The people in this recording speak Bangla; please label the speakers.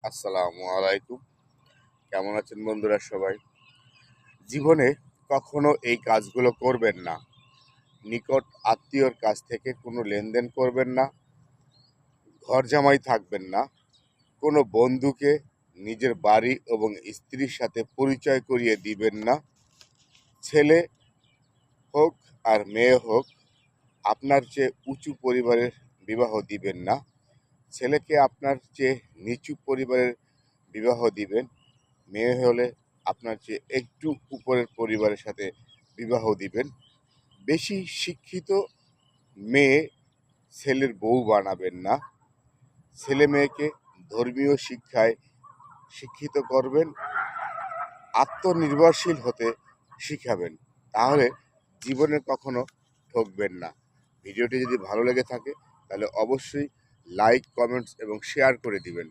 Speaker 1: আসসালামু আলাইকুম। কেমন আছেন বন্ধুরা সবাই? জীবনে কখনো এই কাজগুলো করবেন না। নিকট আত্মীয়র কাছ থেকে কোনো লেনদেন করবেন না, ঘর জামাই থাকবেন না, কোনো বন্ধুকে নিজের বাড়ি এবং স্ত্রীর সাথে পরিচয় করিয়ে দিবেন না। ছেলে হোক আর মেয়ে হোক, আপনার চেয়ে উঁচু পরিবারের বিবাহ দিবেন না। ছেলেকে আপনার চেয়ে নিচু পরিবারের বিবাহ দিবেন। মেয়ে হলে আপনার চেয়ে একটু উপরের পরিবারের সাথে বিবাহ দিবেন। বেশি শিক্ষিত মেয়ে ছেলের বউ বানাবেন না। ছেলে মেয়েকে ধর্মীয় শিক্ষায় শিক্ষিত করবেন, আত্মনির্ভরশীল হতে শিখাবেন। তাহলে জীবনে কখনো ঠকবেন না। ভিডিওটি যদি ভালো লেগে থাকে তাহলে অবশ্যই লাইক, কমেন্টস এবং শেয়ার করে দিবেন।